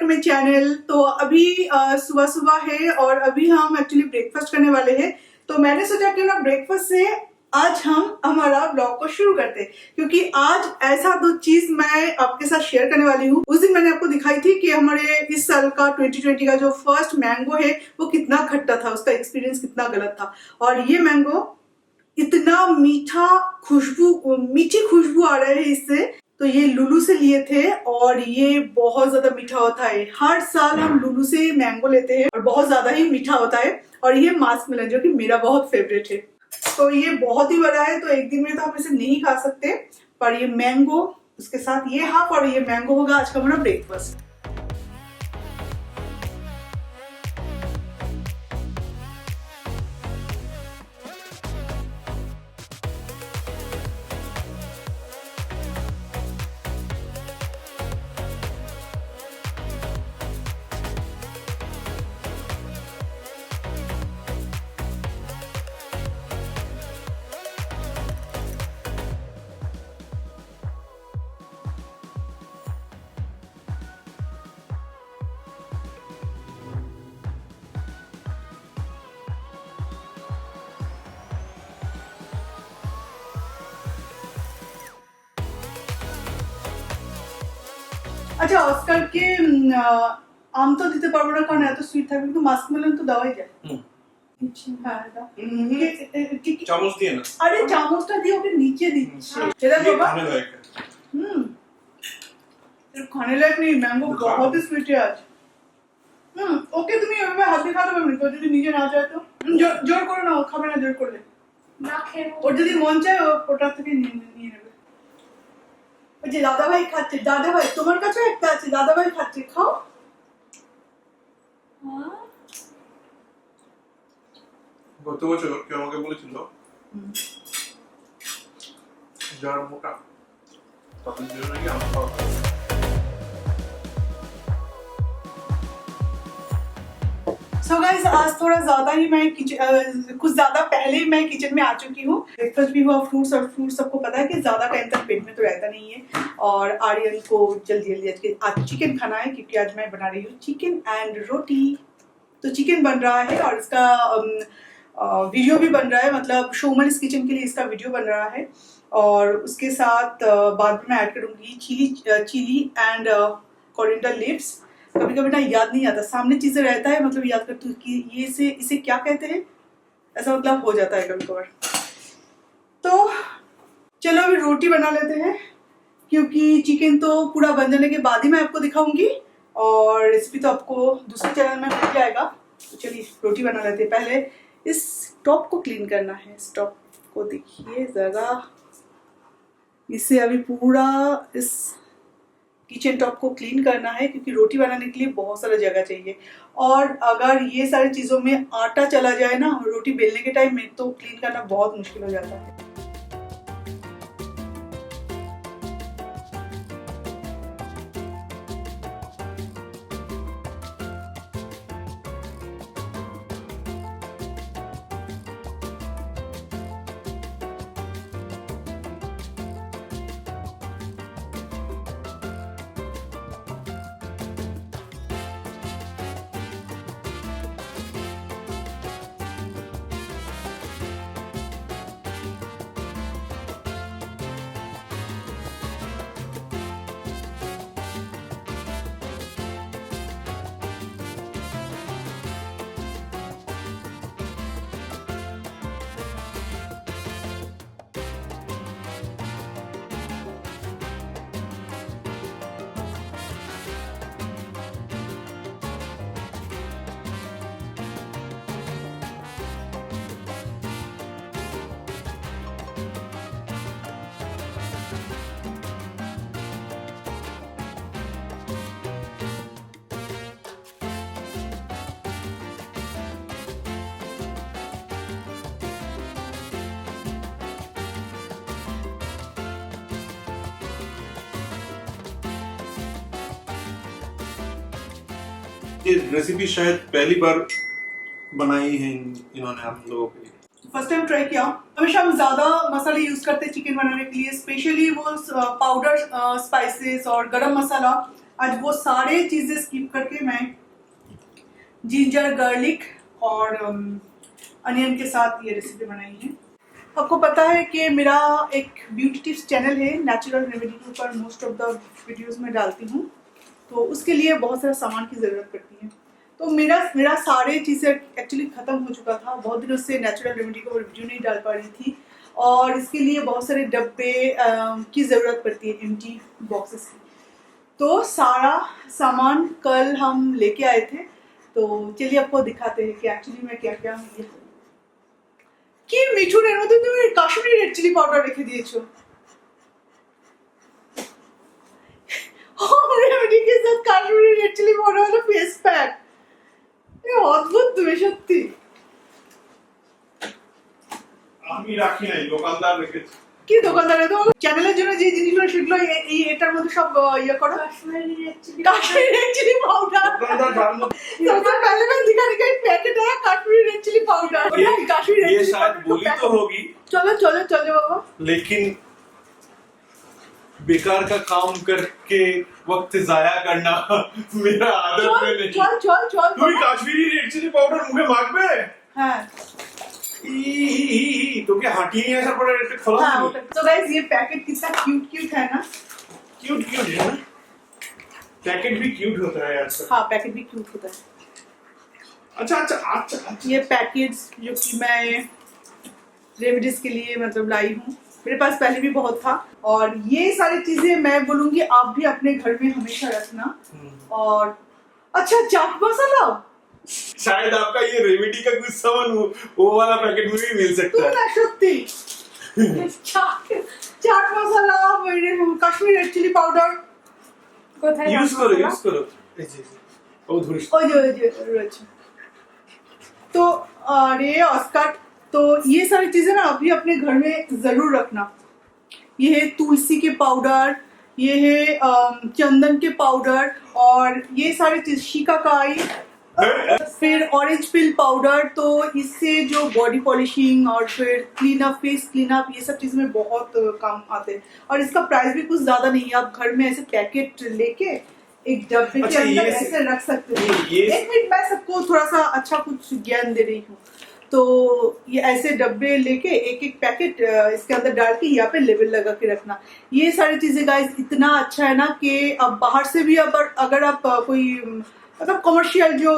To my channel. तो अभी सुबह सुबह है और अभी हम एक्चुअली ब्रेकफास्ट करने वाले हैं। तो मैंने सोचा कि ना ब्रेकफास्ट से आज हम हमारा ब्लॉग को शुरू करते हैं, क्योंकि आज ऐसा दो चीज मैं आपके साथ शेयर करने वाली हूँ। उस दिन मैंने आपको दिखाई थी कि हमारे इस साल का 2020 का जो फर्स्ट मैंगो है वो कितना खट्टा था, उसका एक्सपीरियंस कितना गलत था। और ये मैंगो इतना मीठी खुशबू आ रहा है इससे। तो ये लुलु से लिए थे और ये बहुत ज्यादा मीठा होता है। हर साल हम लुलु से मैंगो लेते हैं और बहुत ज्यादा ही मीठा होता है। और ये मास्क मिलन जो कि मेरा बहुत फेवरेट है। तो ये बहुत ही बड़ा है, तो एक दिन में तो हम इसे नहीं खा सकते। पर ये मैंगो उसके साथ ये हाफ और ये मैंगो होगा आज का हमारा ब्रेकफास्ट। আচ্ছা অস্কারকে আম তো দিতে পারবো না কারণ এত সুইট থাকবে, কিন্তু মাস্ক মেলন তো দেওয়াই যায়। হ্যাঁ দাও। চামচ দিয়ে না, আরে চামচটা দিয়ে ওকে নিচে দিচ্ছে। এটা বাবা खाने लायक नहीं। मैंगो बहुत ही स्वीट है आज। ওকে তুমি এভাবে হাত দিয়ে খাতে পারবে না, তো যদি নিজে না চায় তো জোর করে না, ও খাবে না জোর করলে। না খেয়ে ওর যদি মন চায় ও ওটা থেকে নিয়ে নেবে। ওই যে দাদা ভাই খাচ্ছে, দাদা ভাই তোমার কাছে একটা আছে, দাদা ভাই খাচ্ছে, খাও। গত বছর কেউ আমাকে বলেছিল যারা মোটা তাদের জন্য নাকি আম খাওয়া ভালো। So guys, आज थोड़ा ज्यादा ही मैं कुछ ज्यादा पहले ही मैं किचन में आ चुकी हूँ। ब्रेकफास्ट भी हुआ, फ्रूट्स, और फ्रूट्स सबको पता है कि ज्यादा टाइम तक पेट में तो रहता नहीं है। और आर्यन को जल्दी आज चिकन खाना है, क्योंकि आज मैं बना रही हूँ चिकन एंड रोटी। तो चिकन बन रहा है और इसका वीडियो भी बन रहा है, मतलब शोमन्स किचन के लिए इसका वीडियो बन रहा है। और उसके साथ बाद में मैं ऐड करूँगी चिली एंड कोरिएंडर लीव्स। कभी कभी ना याद नहीं आता, सामने चीजें रहता है, मतलब याद करती हूँ कि ये इसे क्या कहते हैं, ऐसा मतलब हो जाता है कभी कभार। तो चलो अभी रोटी बना लेते हैं, क्योंकि चिकन तो पूरा बन जाने के बाद ही मैं आपको दिखाऊंगी और रेसिपी तो आपको दूसरे चैनल में मिल जाएगा। तो चलिए रोटी बना लेते हैं। पहले इस टॉप को क्लीन करना है। इस टॉप को देखिए जरा, इसे अभी पूरा इस किचन टॉप को क्लीन करना है, क्योंकि रोटी बनाने के लिए बहुत सारा जगह चाहिए। और अगर ये सारी चीज़ों में आटा चला जाए ना रोटी बेलने के टाइम में, तो क्लीन करना बहुत मुश्किल हो जाता है। ये रेसिपी शायद पहली बार बनाई है इन्होंने आप लोगों के लिए। फर्स्ट टाइम ट्राई किया। हमेशा हम ज्यादा मसाले यूज करते हैं चिकन बनाने के लिए, स्पेशली वो पाउडर स्पाइसेस और गरम मसाला आज वो सारे चीजें स्किप करके मैं जिंजर गार्लिक और अनियन के साथ ये रेसिपी बनाई है। आपको पता है कि मेरा एक ब्यूटी टिप्स चैनल है, नेचुरल रेमेडी के ऊपर मोस्ट ऑफ द वीडियोस में डालती हूँ, तो उसके लिए बहुत सारा सामान की ज़रूरत पड़ती है। तो मेरा सारे चीज़ें एक्चुअली ख़त्म हो चुका था, बहुत दिनों से नेचुरल रेमेडी का वीडियो नहीं डाल पा रही थी, और इसके लिए बहुत सारे डब्बे की ज़रूरत पड़ती है, एम्प्टी बॉक्सेस की। तो सारा सामान कल हम लेके आए थे, तो चलिए आपको दिखाते हैं कि एक्चुअली मैं क्या क्या लिया। কি মিঠুন, এর মধ্যে তুমি কাশ্মীরি রেড চিলি পাউডার রেখে দিয়েছো। হোম রেমেডি के साथ কাশ্মীরি রেড চিলি পাউডার হলো ফেস প্যাক। এ অদ্ভুত তুমি সত্যি। আমি রাখি নাই, দোকানদার রেখেছে। কি দোকানদারে তো চ্যানেলের জন্য যে জিনিসগুলো সেগুলো এই এটার মধ্যে সব ইয়ে করো। কাশ্মীরি রেড চিলি পাউডার दোकानदार जानलो। सबसे पहले मैं दिखाने का पैकेट है Kashmiri red chilli powder. Kashmiri red ये चिली शायद पाउडर बोली तो होगी, चलो चलो चलो बाबा, लेकिन बेकार का काम करके वक्त जाया करना मेरा आदत में चल नहीं। चल चल चल তুমি কাশ্মীরি রেড চিলি পাউডার মুখে মাখবে? হ্যাঁ তোকে হাঁটিয়ে নিয়ে আসার পরে একটা খোলা हाँ। तो गाइस ये पैकेट कितना क्यूट क्यूट है ना। क्यूट क्यूट है ना, पैकेट भी क्यूट होता है यार। हाँ पैकेट भी क्यूट होता है। अच्छा अच्छा अच्छा अच्छा। ये पैकेट्स जो कि मैं रेमेडीज के लिए मतलब लाई हूँ, मेरे पास पहले भी बहुत था, और ये सारी चीजें मैं बोलूंगी आप भी अपने घर में हमेशा रखना। और अच्छा चाट मसाला, शायद आपका ये रेमेडी का कुछ सामान वो वाला पैकेट में भी मिल सकता तुम है। ना Satti chaat masala, Kashmiri red chilli powder কোথায় यूज करो यूज करो। এই যে ও ধরিস। ওই যে রয়েছে। तो अरे ऑस्कर, तो ये सारी चीजें ना अभी अपने घर में जरूर रखना। ये है तुलसी के पाउडर, ये है चंदन के पाउडर, और ये सारी चीज शिकाकाई, फिर ऑरेंज पिल पाउडर। तो इससे जो बॉडी पॉलिशिंग और फिर clean up, face clean up, ये सब चीज़ में बहुत काम आते हैं, और इसका प्राइस भी कुछ ज़्यादा नहीं है। आप घर में ऐसे पैकेट लेके एक डब्बे के अच्छा, अंदर ये ऐसे रख सकते हो। ये- एक मिनट, मैं सबको थोड़ा सा अच्छा कुछ ज्ञान दे रही हूँ। तो ये ऐसे डब्बे लेके एक एक पैकेट इसके अंदर डाल के यहाँ पे लेबल लगा के रखना। ये सारी चीज़ें गाइस इतना अच्छा है ना कि अब बाहर से भी अगर आप कोई मतलब कमर्शियल जो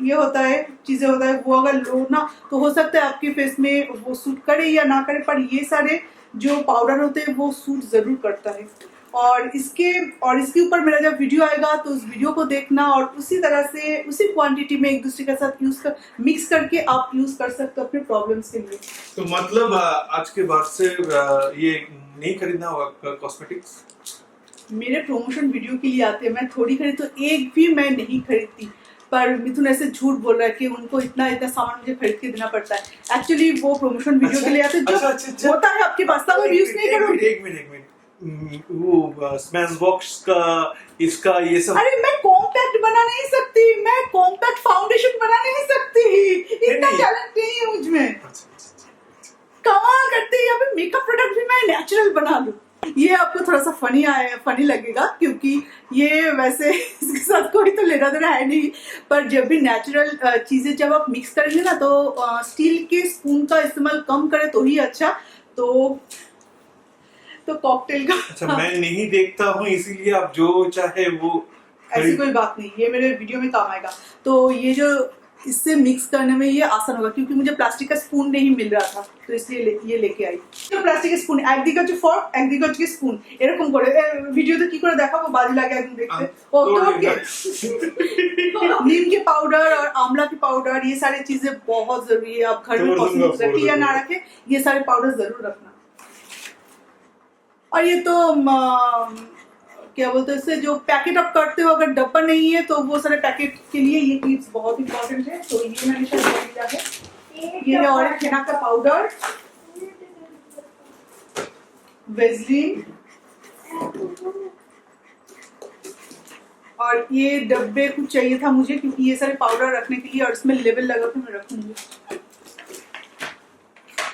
ये होता है चीज़ें होता है वो अगर लो ना, तो हो सकता है आपके फेस में वो सूट करे या ना करे, पर ये सारे जो पाउडर होते हैं वो सूट ज़रूर करता है। और इसके ऊपर मेरा जब वीडियो आएगा तो उस वीडियो को देखना, और उसी तरह से उसी क्वांटिटी में एक दूसरे के साथ मिक्स करके आप यूज कर सकते हो अपने प्रॉब्लम्स के लिए। तो मतलब आज के बाद से ये नहीं खरीदना होगा कॉस्मेटिक्स? मेरे प्रमोशन वीडियो के लिए आते हैं, मैं थोड़ी खरीद, तो एक भी मैं नहीं खरीदती, पर मिथुन ऐसे झूठ बोल रहा है कि उनको इतना सामान मुझे खरीद के देना पड़ता है। एक्चुअली वो प्रमोशन वीडियो के लिए आते हैं, जो होता है आपके पास, तब यूज नहीं करोगे। एक मिनट वो स्मैश बॉक्स का इसका ये सब। अरे मैं कॉम्पैक्ट बना नहीं सकती, मैं कॉम्पैक्ट फाउंडेशन बना नहीं सकती, इतना नहीं। टैलेंट नहीं है मुझमें। कमाल करते हैं, यहाँ पे मेकअप प्रोडक्ट भी मैं नेचुरल बना लूं। ये आपको थोड़ा सा फनी लगेगा, क्योंकि ये वैसे इसके साथ कोई तो लेना देना है नहीं, पर जब भी नेचुरल चीजें जब आप मिक्स करेंगे ना, तो स्टील के स्पून का इस्तेमाल कम करें तो ही अच्छा। तो कॉकटेल का अच्छा, मैं नहीं देखता हूँ इसीलिए आप जो चाहे वो ऐसी कोई बात नहीं, ये मेरे वीडियो में काम आएगा। तो ये जो इससे मिक्स करने में ये आसान होगा, क्योंकि मुझे प्लास्टिक का स्पून नहीं मिल रहा था, तो इसलिए ये लेके आई। तो প্লাস্টিক স্পুন, একদিকে হচ্ছে ফর্ক, একদিকে হচ্ছে স্পুন, এরকম করে ভিডিওতে কি করে দেখাবো, বাজে লাগে একদম দেখতে। ও तो नीम के पाउडर और आंवला के पाउडर, ये सारी चीजें बहुत जरूरी है। आप घर में कॉस्मेटिक्स रखे या ना रखे, ये सारे पाउडर जरूर रखना। और ये तो क्या बोलते हैं, इससे जो पैकेट आप करते हो, अगर डब्बा नहीं है तो वो सारे पैकेट के लिए ये टिप्स बहुत इंपॉर्टेंट है। तो ये मैंने शायद ले लिया है, ये है ऑरेंज हेना का पाउडर, वेज़लिन, और ये डब्बे कुछ चाहिए था मुझे, क्योंकि ये सारे पाउडर रखने के लिए, और इसमें लेबल लगा के मैं रखूंगी।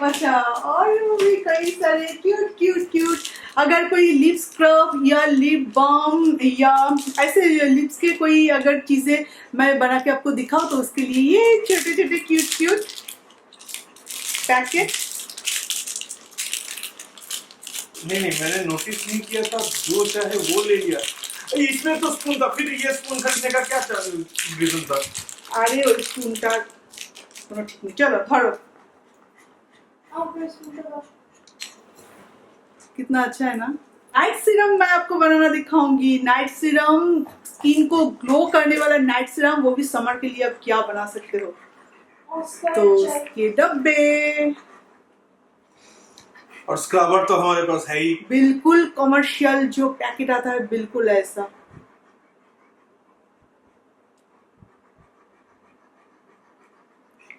अच्छा, और भी कई सारे क्यूट अगर कोई लिप स्क्रब या लिप बाम या ऐसे लिप्स के कोई अगर चीजें मैं बना के आपको दिखाऊं तो उसके लिए ये छोटे छोटे क्यूट क्यूट पैकेट। नहीं, मैंने नोटिस नहीं किया था, जो चाहे वो ले लिया। इसमें तो स्पून था, फिर ये स्पून खरीदने का क्या रीजन था? अरे वो स्पून का ठीक नहीं, चलो धरो। कितना अच्छा है ना। नाइट सीरम मैं आपको बनाना दिखाऊंगी। नाइट सीरम स्किन को ग्लो करने वाला नाइट सीरम, वो भी समर के लिए आप क्या बना सकते हो। तो उसके डब्बे और स्क्रबर तो हमारे पास है ही, बिल्कुल कमर्शियल जो पैकेट आता है बिल्कुल ऐसा।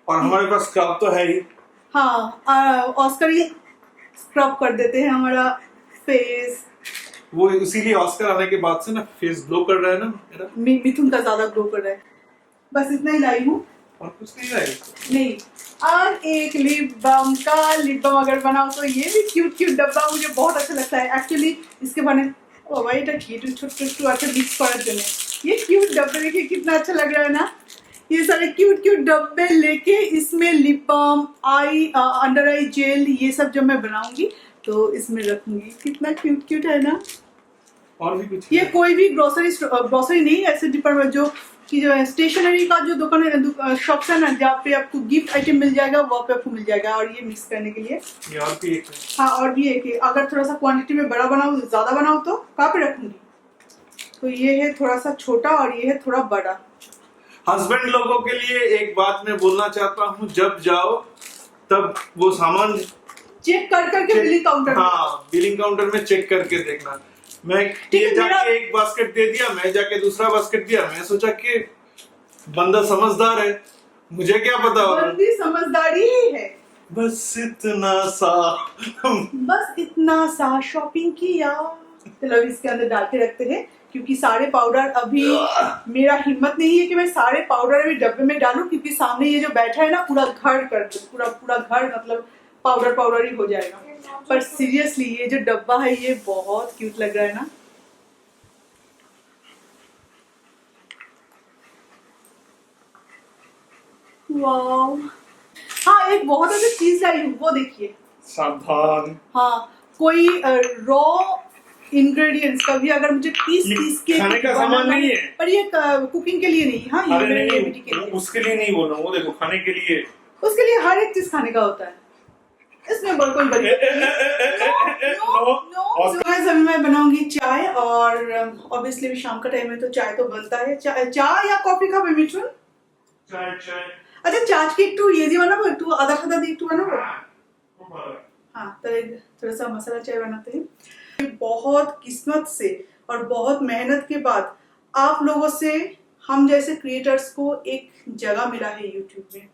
और हमारे पास स्क्रब तो है ही। हाँ, ऑस्कर ये स्क्रब कर देते हैं हमारा फेस। वो इसीलिए ऑस्कर आने के बाद से ना फेस ग्लो कर रहा है ना मेरा। मिथुन का ज्यादा ग्लो कर रहा है। बस इतना ही लाई हूँ और कुछ नहीं है। नहीं। और एक लिप बाम का, लिप बाम अगर बनाओ तो ये भी क्यूट क्यूट डब्बा मुझे बहुत अच्छा लगता है एक्चुअली। इसके बने ओ भाई এটা কি ছোট ছোট আছে মিক্স করার জন্য। ये क्यूट डब्बे देखिए कितना अच्छा लग रहा है ना। ये सारे क्यूट क्यूट डब्बे लेके इसमें लिप बाम, आई अंडर आई जेल, ये सब जब मैं बनाऊंगी तो इसमें रखूंगी। कितना क्यूट क्यूट है ना। और भी कुछ ये कोई भी ग्रोसरी नहीं, ऐसे डिपार्टमेंट जो कि जो स्टेशनरी का जो दुकान है, शॉप्स है ना, जहाँ पे आपको गिफ्ट आइटम मिल जाएगा वहाँ पे आपको मिल जाएगा। और ये मिक्स करने के लिए ये और भी एक है। हाँ, और भी एक है। अगर थोड़ा सा क्वांटिटी में बड़ा बनाऊँ, ज्यादा बनाऊँ तो कहाँ पे रखूंगी। तो ये है थोड़ा सा छोटा और ये है थोड़ा बड़ा। हस्बैंड लोगों के लिए एक बात मैं बोलना चाहता हूँ, जब जाओ तब वो सामान चेक कर करके बिलिंग काउंटर। हाँ, बिलिंग काउंटर में चेक करके देखना। मैं ये जाके एक बास्केट दे दिया, मैं जाके दूसरा बास्केट दिया, मैं सोचा कि बंदा समझदार है, मुझे क्या पता। बंदी समझदारी ही है। बस इतना सा शॉपिंग किया। चलो इसके अंदर डाल के रखते हैं, क्योंकि सारे पाउडर अभी मेरा हिम्मत नहीं है कि मैं सारे पाउडर अभी डब्बे में डालूं, क्योंकि सामने ये जो बैठा है ना पूरा घर कर दे, पूरा घर मतलब पाउडर ही हो जाएगा। पर सीरियसली ये जो डब्बा है ये बहुत क्यूट लग रहा है ना। वाव। हाँ, एक बहुत अच्छी चीज लाई हूँ, वो देखिए। सावधान। हाँ, कोई रॉ इंग्रेडिएंट्स कभी अगर मुझे पीस के खाने का सामान नहीं है, पर ये कुकिंग के लिए नहीं। हाँ, ये मेरे बेटी के लिए। उसके लिए नहीं बोल रहा हूँ, वो देखो खाने के लिए, उसके लिए हर एक चीज खाने का होता है, इसमें कोई बड़ी अभी मैं बनाऊंगी चाय। और ऑब्वियसली भी शाम का टाइम है तो चाय तो बनता है। चाय या कॉफी खाবে মিঠুন? चाय। আচ্ছা চা কি একটু ইয়ে দিয়ে বানাবো, একটু আদা ফাদা দিয়ে একটু বানাবো। हाँ, तो थोड़ा सा मसाला चाय बनाते हैं। बहुत किस्मत से और बहुत मेहनत के बाद आप लोगों से, हम जैसे क्रिएटर्स को एक जगह मिला है यूट्यूब में।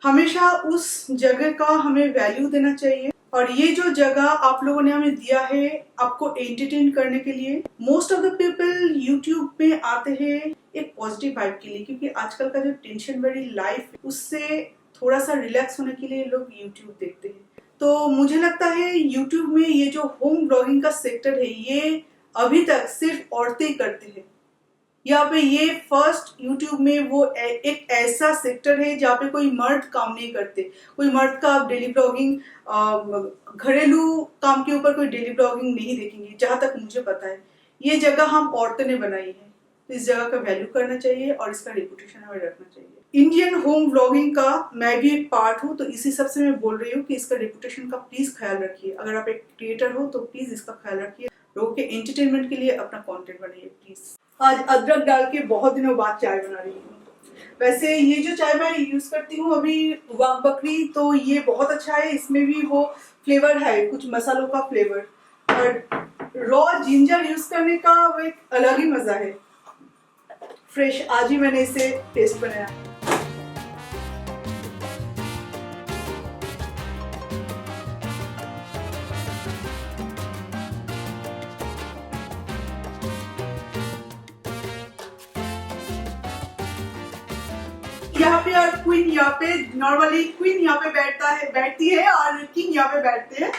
हमेशा उस जगह का हमें वैल्यू देना चाहिए। और ये जो जगह आप लोगों ने हमें दिया है आपको एंटरटेन करने के लिए। Most of the people YouTube पे आते हैं एक पॉजिटिव वाइब के लिए, क्योंकि आजकल का जो टेंशन भरी लाइफ है उससे थोड़ा सा रिलैक्स होने के लिए लोग यूट्यूब देखते हैं। तो मुझे लगता है यूट्यूब में ये जो होम ब्लॉगिंग का सेक्टर है ये अभी तक सिर्फ औरतें करते हैं। यहाँ पे ये फर्स्ट यूट्यूब में वो एक ऐसा सेक्टर है जहाँ पे कोई मर्द काम नहीं करते। कोई मर्द का आप डेली ब्लॉगिंग, घरेलू काम के ऊपर कोई डेली ब्लॉगिंग नहीं देखेंगे, जहां तक मुझे पता है। ये जगह हम औरतों ने बनाई है, तो इस जगह का वैल्यू करना चाहिए और इसका रेपुटेशन हमें रखना चाहिए। इंडियन होम ब्लॉगिंग का मैं भी एक पार्ट हूँ, तो इसी सबसे मैं बोल रही हूँ कि इसका रेपुटेशन का प्लीज ख्याल रखिए। अगर आप एक क्रिएटर हो तो प्लीज इसका ख्याल रखिए। लोगों के एंटरटेनमेंट के लिए अपना कंटेंट बनाइए प्लीज। आज अदरक डाल के बहुत दिनों बाद चाय बना रही हूँ। वैसे ये जो चाय मैं यूज करती हूँ अभी वाघ बकरी, तो ये बहुत अच्छा है। इसमें भी वो फ्लेवर है, कुछ मसालों का फ्लेवर, और रॉ जिंजर यूज करने का वो एक अलग ही मजा है। फ्रेश आज ही मैंने इसे टेस्ट बनाया। यहाँ पे और क्वीन यहाँ पे, नॉर्मली क्वीन यहाँ पे बैठती है और किंग यहाँ पे बैठते हैं।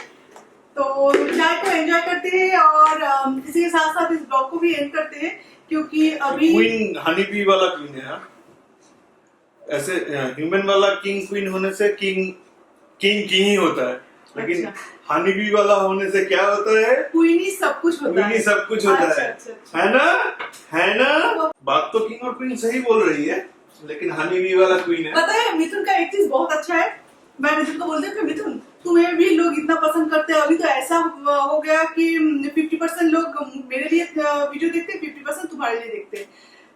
तो चाय को एंजॉय करते हैं और इसी के साथ साथ इस ब्लॉग को भी एंड करते हैं, क्योंकि अभी क्वीन हनी बी वाला क्वीन है यार। ऐसे ह्यूमन वाला किंग क्वीन होने से किंग किंग किंग ही होता है, लेकिन अच्छा। हनी बी वाला होने से क्या होता है, क्वीनी सब कुछ होता क्वीन ही है। सब कुछ होता अच्छा, है। अच्छा। है ना, है ना। बात तो किंग और क्वीन सही बोल रही है, लेकिन हनी बी वाला क्वीन है। पता है मिथुन का एक चीज बहुत अच्छा है, मैं मिथुन को बोलती हूँ कि मिथुन तुम्हें भी लोग इतना पसंद करते हैं, अभी तो ऐसा हो गया कि 50% लोग मेरे लिए वीडियो देखते हैं, 50% तुम्हारे लिए देखते हैं,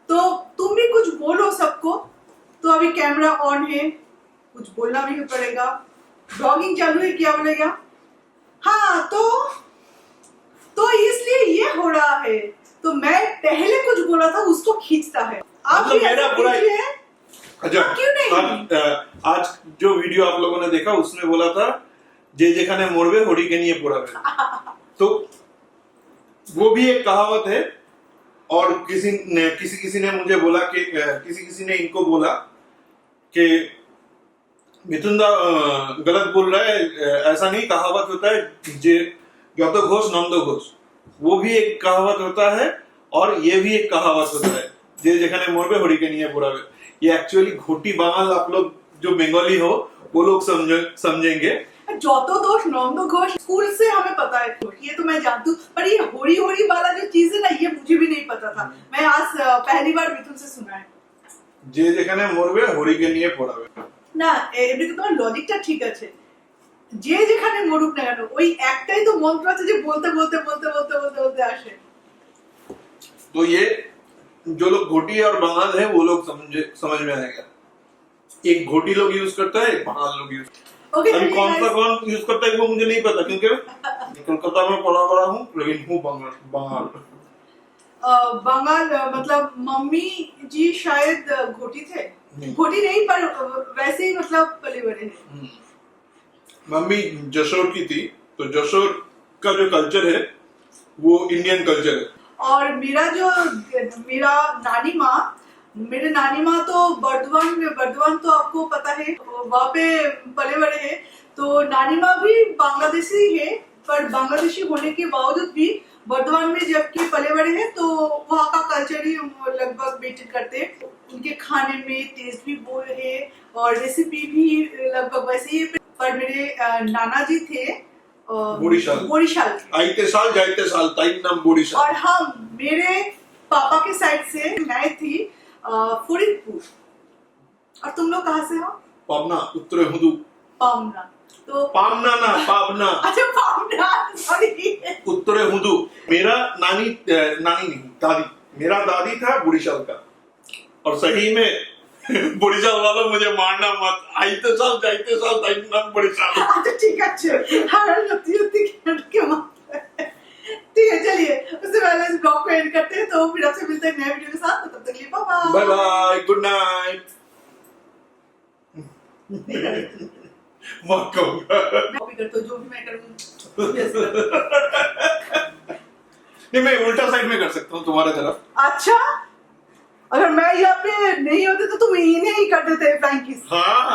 तो तुम भी कुछ बोलो सबको। तो अभी कैमरा ऑन है, कुछ बोलना भी पड़ेगा, ब्लॉगिंग चालू है, क्या बोलेगा। हाँ तो इसलिए ये हो रहा है, तो मैं पहले कुछ बोला था उसको खींचता है, आप मतलब भी मेरा ऐसा बुरा कीजिए। अच्छा, क्यों नहीं? आज जो वीडियो आप लोगों ने देखा उसमें बोला था जे जेखाने मोड़वे होड़ी के नहीं पोड़ावे, तो वो भी एक कहावत है। और किसी ने मुझे बोला कि किसी ने इनको बोला कि मिथुन दा गलत बोल रहा है, ऐसा नहीं, कहावत होता है जे यत घोष नंद घोष, वो भी एक कहावत होता है और ये भी एक कहावत होता है, जे जेखाने मोड़वे होड़ी के नहीं पोड़ावे। ये एक्चुअली घोटी बांगल, आप लोग जो बंगाली हो वो लोग समझेंगे। जौतो दोष नौंदो घोष स्कूल से हमें पता है, ये तो मैं जानती हूँ, पर ये होड़ी होड़ी वाला जो चीज है ना, ये मुझे भी नहीं पता था, मैं आज पहली बार मिथुन से सुना है। जे जेखाने मोड़वे होड़ी के नहीं पोड़ावे না এমনি তো তোমার লজিকটা ঠিক আছে, যে যেখানে মরুক না কেন ওই একটাই তো মন্ত্র আছে যে বলতে বলতে বলতে বলতে বলতে বলতে আসে। तो ये जो लोग घोटी और बंगाल है वो लोग समझ में आएगा। एक घोटी लोग यूज करता है, एक बंगाल लोग यूज। ओके अभी कौन यूज करता है वो मुझे नहीं पता, क्योंकि कोलकाता में पढ़ा हूँ, लेकिन हूँ बंगाल। बंगाल मतलब मम्मी जी शायद घोटी थे, घोटी नहीं पर वैसे ही मतलब पले बड़े हैं। मम्मी जशोर की थी, तो जशोर का जो कल्चर है वो इंडियन कल्चर है। और मेरा मेरे नानी माँ तो बर्दवान तो आपको पता है, वहाँ पे पले बड़े हैं, तो नानी माँ भी बांग्लादेशी है, पर बांग्लादेशी होने के बावजूद भी बर्दवान में जबकि पले बड़े हैं, तो वहाँ का कल्चर ही लगभग मेंटेन करते हैं। उनके खाने में टेस्ट भी वो है और रेसिपी भी लगभग वैसे ही। पर मेरे नाना जी थे बोरीशाल के, आइते साल जाइते साल ताई नाम बोरीशाल। और हम मेरे पापा के साइड से मैं थी फरीदपुर। और तुम लोग कहाँ से हो? पावना, उत्तरे हुदू। पावना, तो पावना ना पावना, अच्छा पावना, सॉरी। उत्तरे हुदू। मेरा नानी नहीं, दादी, मेरा दादी था बोरीशाल का, और सही में बोरीशाल वालों मुझे मारना मत, आइते साल जाइते साल ताई नाम बोरीशाल। अच्छा ठीक है, हाँ लगती के मार। ठीक है चलिए, उससे पहले इस ब्लॉग को एंड करते हैं, तो फिर आपसे मिलते हैं नए वीडियो के साथ, तो तब तक के लिए बाय बाय, गुड नाइट। मत कहूँगा, जो भी मैं करूँ नहीं, मैं उल्टा साइड में कर सकता हूँ तुम्हारे तरफ। अच्छा, अगर मैं यहाँ पे नहीं होती तो तुम इन्हें ही कर देते फ्रैंकीज। हाँ।